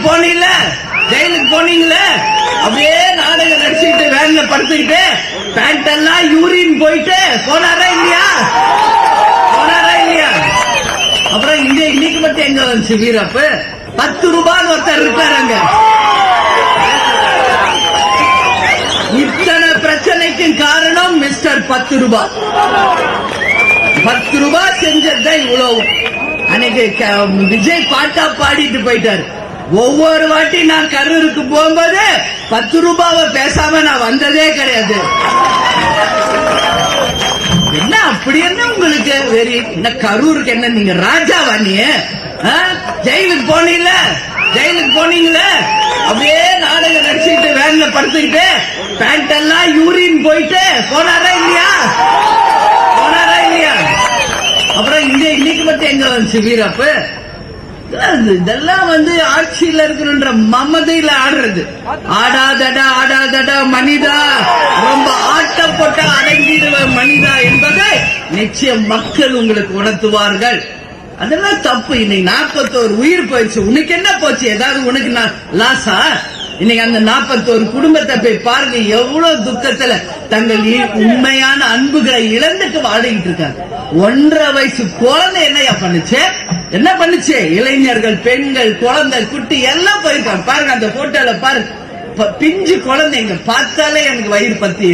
ஜெயிலுக்கு போனீங்கல்ல, ஜெயிலுக்கு போனீங்களே, அப்படியே நாடகம் நடிச்சுக்கிட்டு வேன்ல படுத்துக்கிட்டு பேண்ட் எல்லாம் யூரின் போயிட்டு போனாரா இல்லையா? போனாரா இல்லையா? அப்புறம் இன்னைக்கு மட்டும் எங்க வந்துச்சு வீரப்பு? 10 ரூபாய் ஒருத்தர் இருக்காருங்க. இத்தனை பிரச்சனைக்கு காரணம் மிஸ்டர் 10 ரூபாய். 10 ரூபாய் செஞ்சதுதான் இவ்வளவு. அன்னைக்கு விஜய் பாட்டா பாடிட்டு போயிட்டாரு. ஒவ்வொரு வாட்டி நான் கரூருக்கு போகும்போது 10 ரூபாவை பேசாம நான் வந்ததே கிடையாது. என்ன அப்படி என்ன உங்களுக்கு வெறி? என்ன கரூருக்கு என்ன நீங்க ராஜாவா? நீ ஜெயிலுக்கு போனீங்கல்ல, ஜெயிலுக்கு போனீங்களே, அப்படியே நாடகம் நடிச்சுக்கிட்டு வேன்ல படுத்துக்கிட்டு பேண்ட் எல்லாம் யூரின் போயிட்டு போனாரா இல்லையா? போனாரா இல்லையா? அப்புறம் இன்னைக்கு மட்டும் எங்க வந்துச்சு வீரப்பு? இதெல்லாம் ஆட்சியில இருக்கிற மமதையில ஆடுறது. ஆடாதடா ஆடாதடா மனிதா, ரொம்ப ஆட்டப்பட்ட அடங்கிடுவ மனிதா என்பதை நிச்சயம் மக்கள் உங்களுக்கு உணர்த்துவார்கள். அதெல்லாம் தப்பு. இன்னைக்கு 41 உயிர் போயிடுச்சு. உனக்கு என்ன போச்சு? ஏதாவது உனக்கு லாஸா? இன்னைக்கு அந்த 41 குடும்பத்தை போய் பாருங்க, எவ்வளவு துக்கத்துல தங்கள் உண்மையான அன்புகளை இழந்துட்டு வாடிக்கிட்டு இருக்காங்க. 1.5 வயசு குழந்தை என்னையா பண்ணுச்சு? என்ன பண்ணுச்சு? இளைஞர்கள், பெண்கள், குழந்தை, குட்டி எல்லாம் போயிருக்காங்க. பாருங்க அந்த போட்டோல பாருங்க, பிஞ்சு குழந்தைங்க பார்த்தாலே எனக்கு வயிறு பத்தி